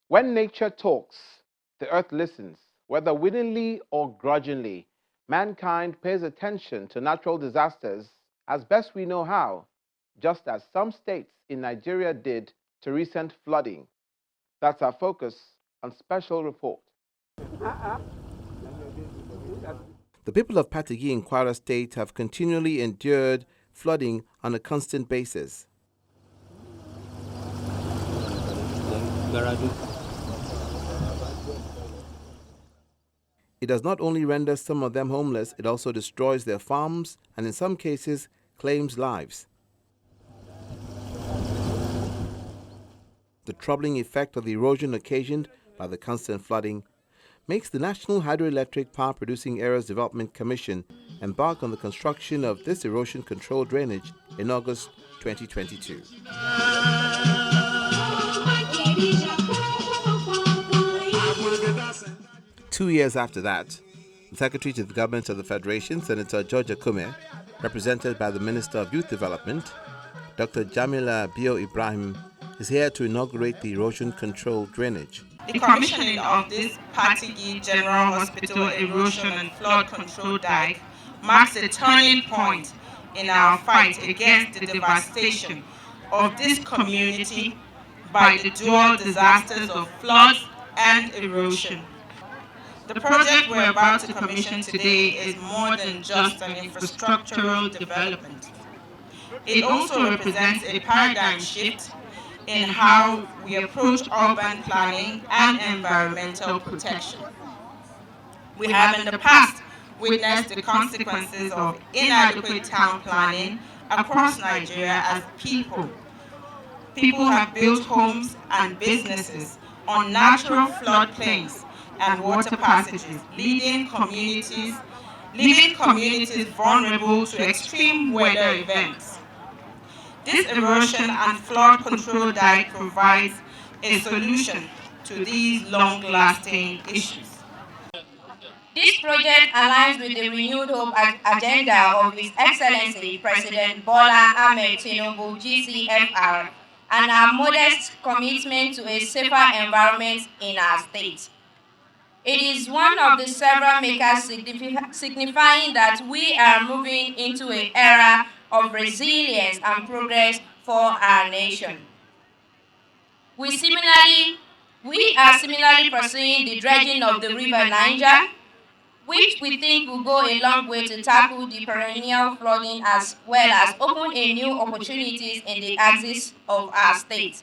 When nature talks, the earth listens. Whether willingly or grudgingly, mankind pays attention to natural disasters as best we know how, just as some states in Nigeria did to recent flooding. That's our focus on Special Report. The people of Patigi in Kwara State have continually endured flooding on a constant basis. It does not only render some of them homeless, it also destroys their farms and in some cases claims lives. The troubling effect of the erosion occasioned by the constant flooding makes the National Hydroelectric Power Producing Areas Development Commission embark on the construction of this erosion control drainage in August 2022. 2 years after that, the Secretary to the Government of the Federation, Senator George Akume, represented by the Minister of Youth Development, Dr. Jamila Bio Ibrahim, is here to inaugurate the erosion control drainage. The commissioning of this Patigi General Hospital Erosion and Flood Control Dike marks a turning point in our fight against the devastation of this community by the dual disasters of floods and erosion. The project we're about to commission today is more than just an infrastructural development. It also represents a paradigm shift in how we approach urban planning and environmental protection. We have in the past witnessed the consequences of inadequate town planning across Nigeria as people have built homes and businesses on natural floodplains and water passages, leaving communities vulnerable to extreme weather events. This erosion and flood control dike provides a solution to these long-lasting issues. This project aligns with the renewed hope agenda of His Excellency President Bola Ahmed Tinubu, GCFR, and our modest commitment to a safer environment in our state. It is one of the several makers signifying that we are moving into an era of resilience and progress for our nation. We are similarly pursuing the dredging of the river Niger, which we think will go a long way to tackle the perennial flooding as well as open a new opportunities in the axis of our state.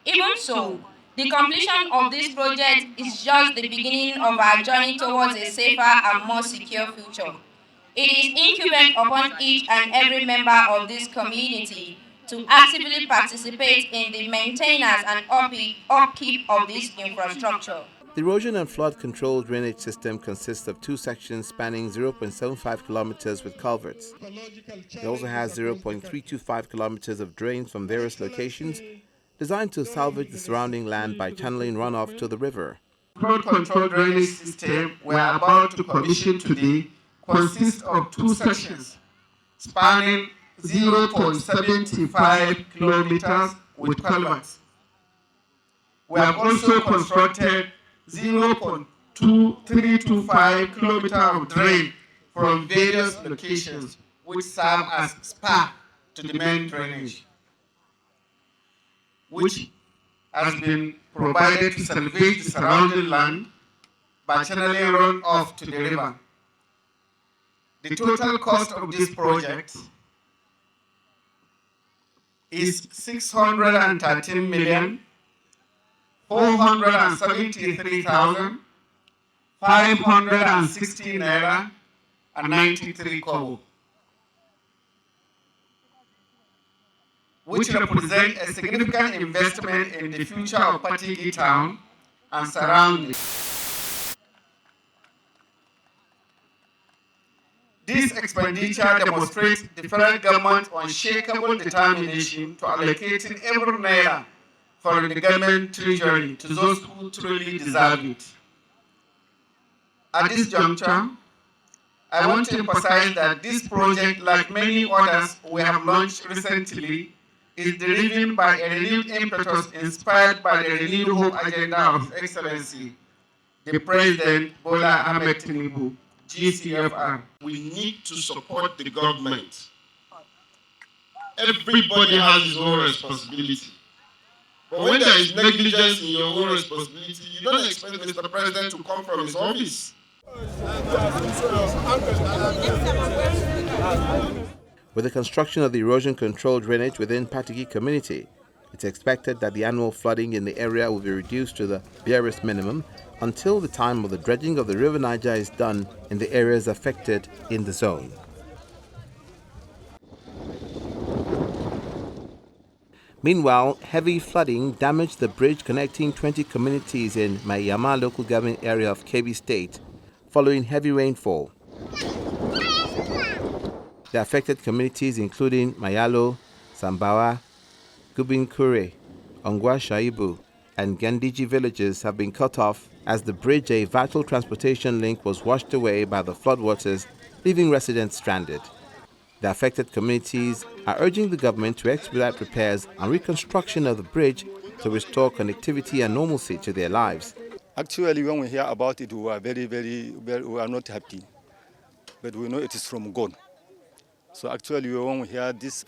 Even so, the completion of this project is just the beginning of our journey towards a safer and more secure future. It is incumbent upon each and every member of this community to actively participate in the maintenance and upkeep of this infrastructure. The erosion and flood control drainage system consists of two sections spanning 0.75 kilometers with culverts. It also has 0.325 kilometers of drains from various locations designed to salvage the surrounding land by channeling runoff to the river. The flood control drainage system we are about to commission today consists of two sections spanning 0.75 kilometers with culverts. We have also constructed 0.2325 kilometers of drain from various locations which serve as spur to the main drainage, which has been provided to salvage the surrounding land by channeling runoff to the river. The total cost of this project is 613,473,516 naira and 93 kobo, which represent a significant investment in the future of Patigi town and surroundings. This expenditure demonstrates the federal government's unshakable determination to allocating every naira from the government treasury to those who truly deserve it. At this juncture, I want to emphasize that this project, like many others we have launched recently, is driven by a renewed impetus inspired by the renewed hope agenda of His Excellency, the President Bola Ahmed Tinubu, GCFR. We need to support the government. Everybody has his own responsibility. But when there is negligence in your own responsibility, you don't expect Mr. President to come from his office. With the construction of the erosion control drainage within Patigi community, it's expected that the annual flooding in the area will be reduced to the barest minimum until the time of the dredging of the River Niger is done in the areas affected in the zone. Meanwhile, heavy flooding damaged the bridge connecting 20 communities in Mayama local government area of Jigawa State following heavy rainfall. The affected communities, including Mayalo, Sambawa, Gubinkure, Ongwa Shaibu, and Gandiji villages, have been cut off as the bridge, a vital transportation link, was washed away by the floodwaters, leaving residents stranded. The affected communities are urging the government to expedite repairs and reconstruction of the bridge to restore connectivity and normalcy to their lives. Actually, when we hear about it, we are we are not happy. But we know it is from God. So actually, when we hear this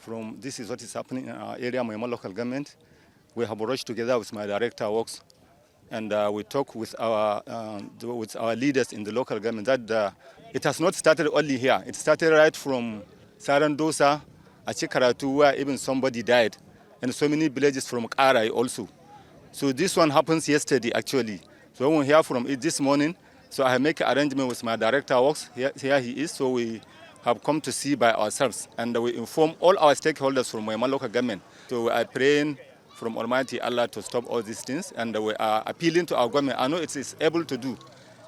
is what is happening in our area, my local government, we have rushed together with my director of works, and we talk with our leaders in the local government that it has not started only here. It started right from Sarandosa, Achikaratu, where even somebody died, and so many villages from Karai also. So this one happens yesterday, actually. So when we hear from it this morning, so I make an arrangement with my director of works, here he is, so we have come to see by ourselves, and we inform all our stakeholders from my local government. So we are praying from Almighty Allah to stop all these things, and we are appealing to our government. I know it is able to do,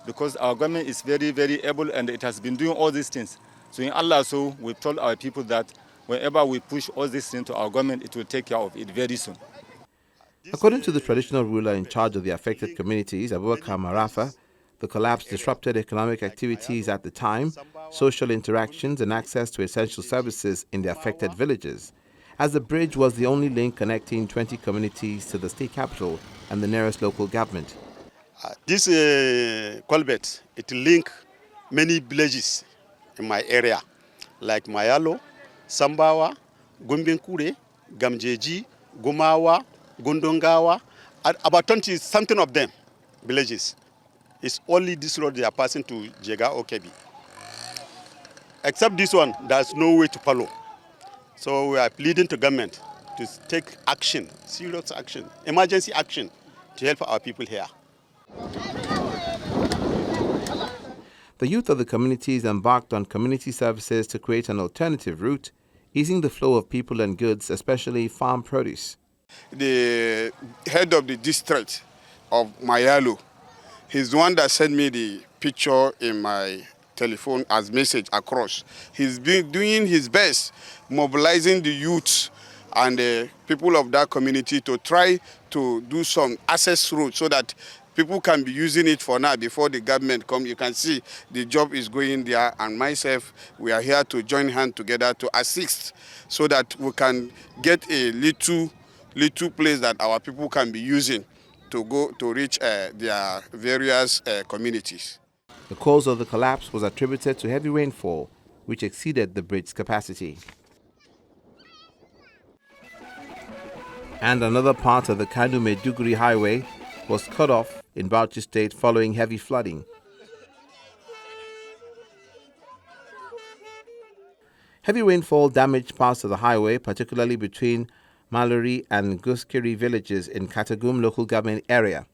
because our government is very, very able, and it has been doing all these things. So in Allah, so we've told our people that whenever we push all these things to our government, it will take care of it very soon. According to the traditional ruler in charge of the affected communities, Abubakar Marafa, the collapse disrupted economic activities at the time, social interactions, and access to essential services in the affected villages, as the bridge was the only link connecting 20 communities to the state capital and the nearest local government. This culvert, it links many villages in my area, like Mayalo, Sambawa, Gumbinkure, Gamjeji, Gumawa, Gundongawa, about 20 something of them villages. It's only this road they are passing to Jigawa State. Except this one, there's no way to follow. So we are pleading to government to take action, serious action, emergency action to help our people here. The youth of the communities embarked on community services to create an alternative route, easing the flow of people and goods, especially farm produce. The head of the district of Mayalo, he's the one that sent me the picture in my telephone as message across. He's been doing his best, mobilizing the youth and the people of that community to try to do some access route so that people can be using it for now before the government come. You can see the job is going there, and myself, we are here to join hands together to assist so that we can get a little place that our people can be using to go to reach their various communities. The cause of the collapse was attributed to heavy rainfall, which exceeded the bridge's capacity. And another part of the Kano-Maiduguri highway was cut off in Bauchi State following heavy flooding. Heavy rainfall damaged parts of the highway, particularly between Maluri and Guskiri villages in Katagum local government area.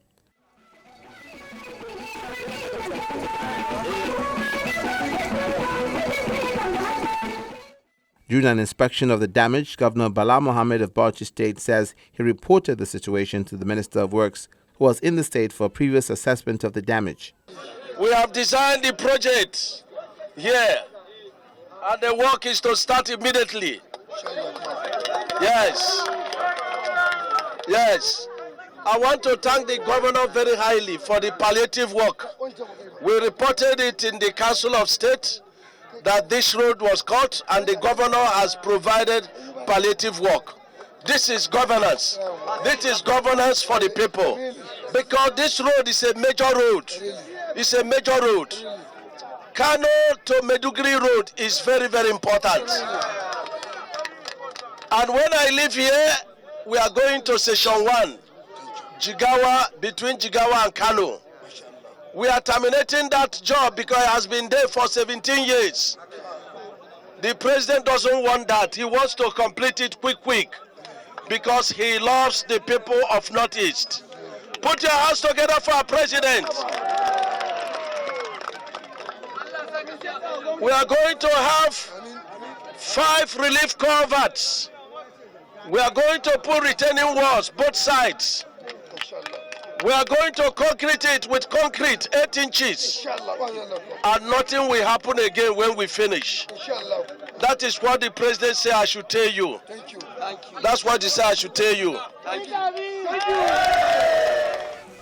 During an inspection of the damage, Governor Bala Mohammed of Bauchi State says he reported the situation to the Minister of Works, who was in the state for previous assessment of the damage. We have designed the project here, and the work is to start immediately. Yes. I want to thank the governor very highly for the palliative work. We reported it in the Council of State that this road was cut, and the governor has provided palliative work. This is governance. This is governance for the people. Because this road is a major road. It's a major road. Kano to Meduguri road is very, very important. And when I live here, we are going to Session 1, Jigawa, between Jigawa and Kano. We are terminating that job because it has been there for 17 years. The president doesn't want that. He wants to complete it quick, because he loves the people of Northeast. Put your hands together for our president. We are going to have 5 relief culverts. We are going to put retaining walls, both sides. We are going to concrete it with concrete, 8 inches. And nothing will happen again when we finish. That is what the president said I should tell you. That's what he said I should tell you.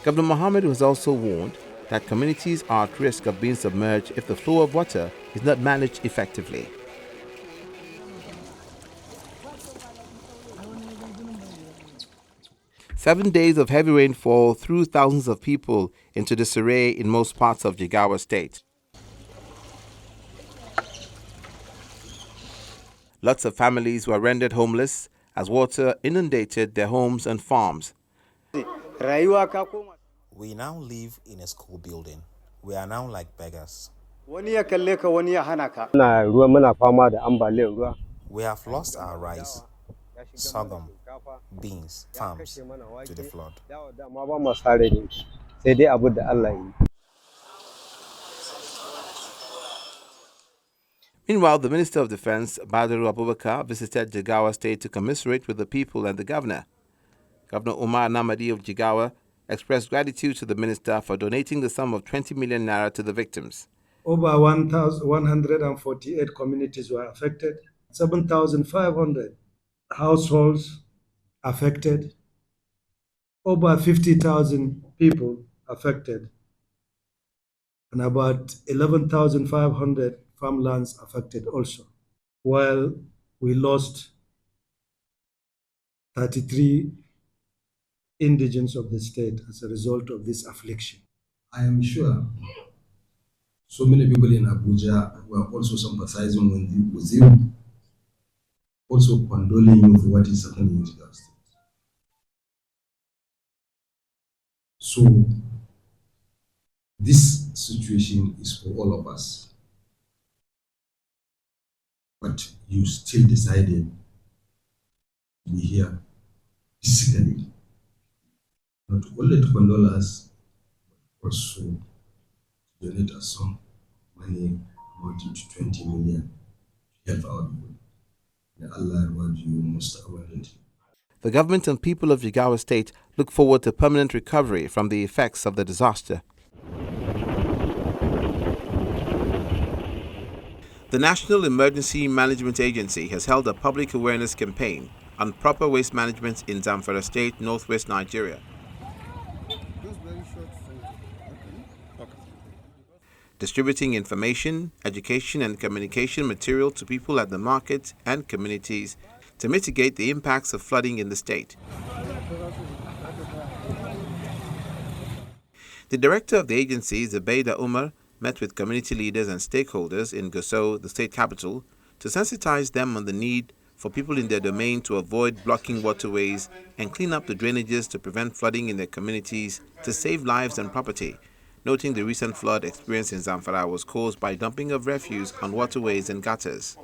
Governor Mohammed was also warned that communities are at risk of being submerged if the flow of water is not managed effectively. Seven days of heavy rainfall threw thousands of people into disarray in most parts of Jigawa State. Lots of families were rendered homeless as water inundated their homes and farms. We now live in a school building. We are now like beggars. We have lost our rice, sorghum, beans, farms to the flood. Meanwhile, the Minister of Defense, Badaru Abubakar, visited Jigawa State to commiserate with the people and the governor. Governor Umar Namadi of Jigawa expressed gratitude to the minister for donating the sum of 20 million naira to the victims. Over 1,148 communities were affected, 7,500 households affected, over 50,000 people affected, and about 11,500 farmlands affected also, while we lost 33 indigents of the state as a result of this affliction. I am sure so many people in Abuja were also sympathizing with you, also condoling you for what is happening in Jigawa State. So this situation is for all of us. But you still decided to be here physically, not only to condole us, but also to donate us some money amounting to 20 million to help our people. May Allah reward you most abundantly. The government and people of Jigawa State look forward to permanent recovery from the effects of the disaster. The National Emergency Management Agency has held a public awareness campaign on proper waste management in Zamfara State, northwest Nigeria. Distributing information, education and communication material to people at the market and communities to mitigate the impacts of flooding in the state. The director of the agency, Zubaida Umar, met with community leaders and stakeholders in Gusau, the state capital, to sensitize them on the need for people in their domain to avoid blocking waterways and clean up the drainages to prevent flooding in their communities to save lives and property, noting the recent flood experienced in Zamfara was caused by dumping of refuse on waterways and gutters.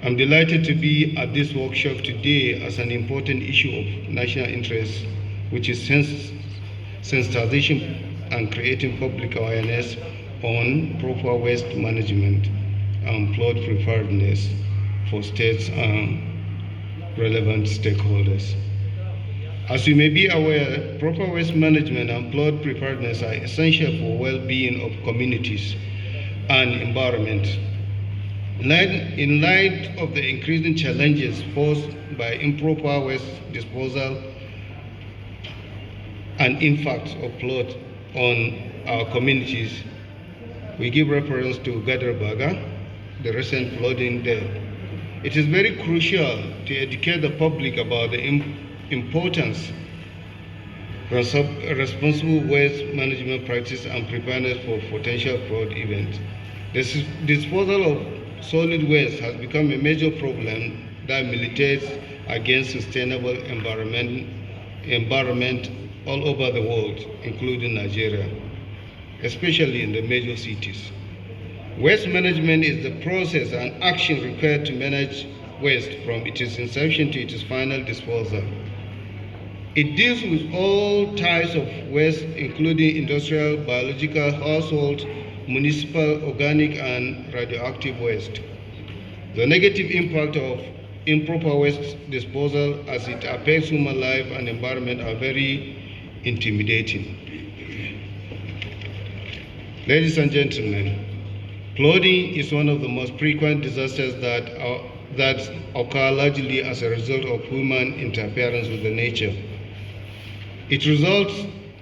I'm delighted to be at this workshop today as an important issue of national interest, which is sensitization and creating public awareness on proper waste management and flood preparedness for states and relevant stakeholders. As you may be aware, proper waste management and flood preparedness are essential for well-being of communities and environment. In light of the increasing challenges posed by improper waste disposal and impact of flood on our communities, we give reference to Gadarbaga, the recent flooding there, It is very crucial to educate the public about the importance responsible waste management practice and preparedness for potential fraud events. This disposal of solid waste has become a major problem that militates against sustainable environment all over the world, including Nigeria, especially in the major cities. Waste management is the process and action required to manage waste from its inception to its final disposal. It deals with all types of waste, including industrial, biological, household, municipal, organic, and radioactive waste. The negative impact of improper waste disposal as it affects human life and environment are very intimidating. Ladies and gentlemen, flooding is one of the most frequent disasters that occur largely as a result of human interference with the nature. It results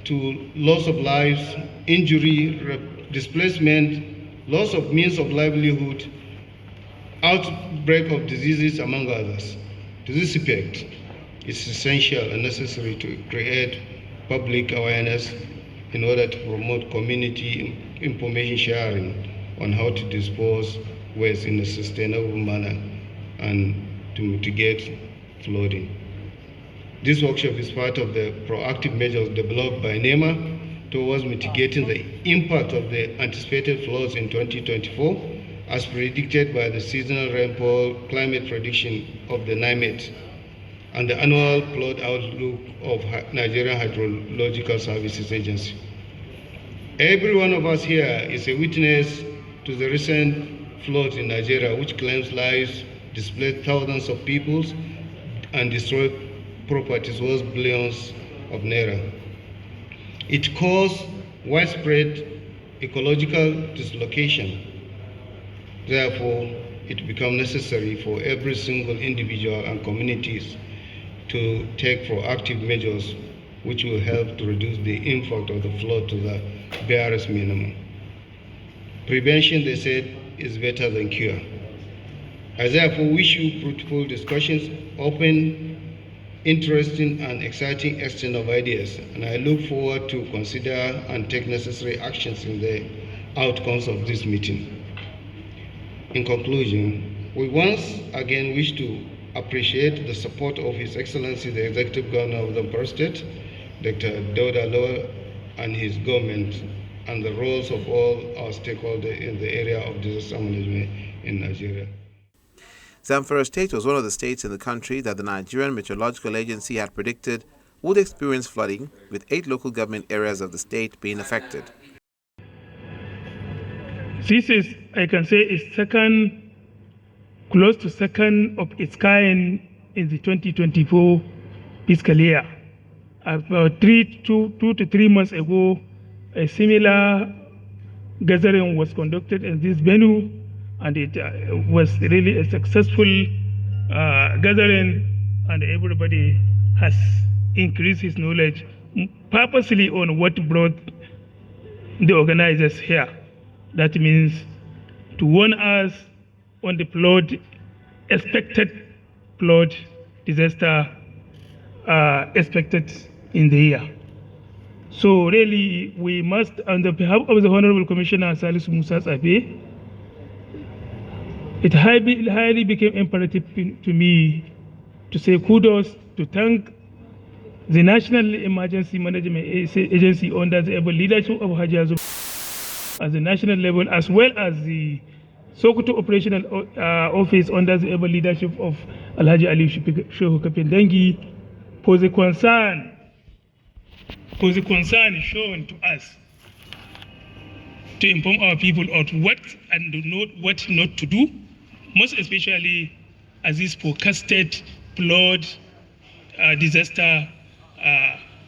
to loss of lives, injury, displacement, loss of means of livelihood, outbreak of diseases, among others. To this effect, it's essential and necessary to create public awareness in order to promote community information sharing on how to dispose waste in a sustainable manner and to mitigate flooding. This workshop is part of the proactive measures developed by NEMA towards mitigating the impact of the anticipated floods in 2024, as predicted by the seasonal rainfall climate prediction of the NIMET and the annual flood outlook of Nigerian Hydrological Services Agency. Every one of us here is a witness to the recent floods in Nigeria, which claims lives, displaced thousands of people, and destroyed properties worth billions of naira. It caused widespread ecological dislocation. Therefore, it becomes necessary for every single individual and communities to take proactive measures which will help to reduce the impact of the flood to the barest minimum. Prevention, they said, is better than cure. I therefore wish you fruitful discussions, open, interesting and exciting exchange of ideas, and I look forward to consider and take necessary actions in the outcomes of this meeting. In conclusion, we once again wish to appreciate the support of His Excellency the Executive Governor of the Zamfara State, Dr. Dauda Lawal, and his government, and the roles of all our stakeholders in the area of disaster management in Nigeria. Zamfara State was one of the states in the country that the Nigerian Meteorological Agency had predicted would experience flooding, with 8 local government areas of the state being affected. This is, I can say, is close to second of its kind in the 2024 fiscal year. About 2 to 3 months ago, a similar gathering was conducted in this venue, and it was really a successful gathering, and everybody has increased his knowledge purposely on what brought the organizers here. That means to warn us on the expected flood disaster expected in the year. So really, we must, on the behalf of the Honorable Commissioner Salisu Musa Tsafe, it highly became imperative to me to say kudos, to thank the National Emergency Management Agency under the able leadership of Haji Azub at the national level, as well as the Sokoto Operational Office under the able leadership of Alhaji Ali Shehu Kapendangi for the concern shown to us to inform our people of what and what not to do, most especially as this forecasted flood disaster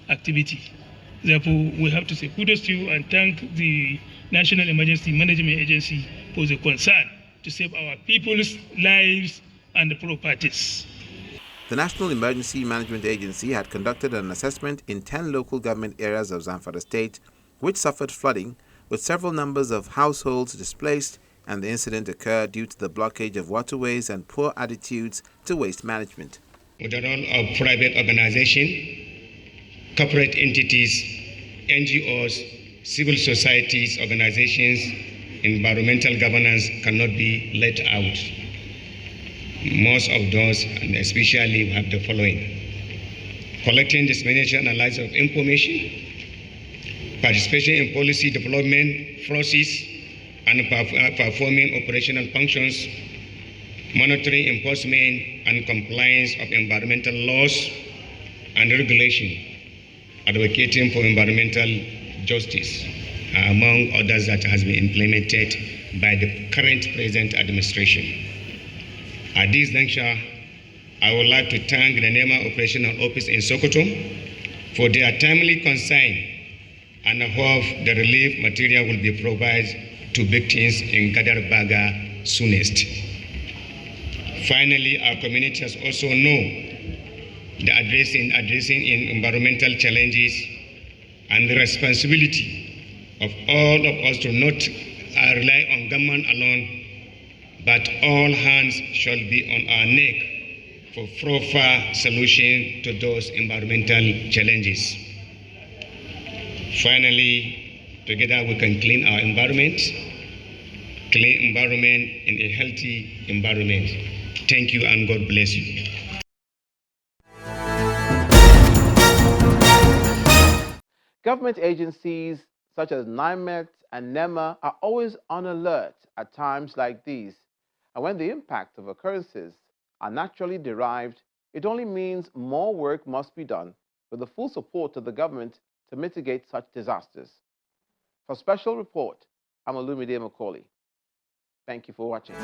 activity. Therefore, we have to say kudos to you and thank the National Emergency Management Agency for the concern to save our people's lives and properties. The National Emergency Management Agency had conducted an assessment in 10 local government areas of Zamfara State, which suffered flooding, with several numbers of households displaced and the incident occurred due to the blockage of waterways and poor attitudes to waste management. With the role of private organizations, corporate entities, NGOs, civil societies, organizations, environmental governance cannot be let out. Most of those, and especially, we have the following: collecting, dissemination, analysis of information, participation in policy development process, and performing operational functions, monitoring enforcement and compliance of environmental laws and regulation, advocating for environmental justice, among others that has been implemented by the current present administration. At this juncture, I would like to thank the NEMA Operational Office in Sokoto for their timely concern, and I hope the relief material will be provided to victims in Gadarbaga soonest. Finally, our community has also known the addressing in environmental challenges and the responsibility of all of us to not rely on government alone, but all hands shall be on our neck for proper solution to those environmental challenges. Finally, together we can clean our environment, clean environment in a healthy environment. Thank you and God bless you. Government agencies such as NIMET and NEMA are always on alert at times like these. And when the impact of occurrences are naturally derived, it only means more work must be done with the full support of the government to mitigate such disasters. For Special Report, I'm Olumide Macaulay. Thank you for watching.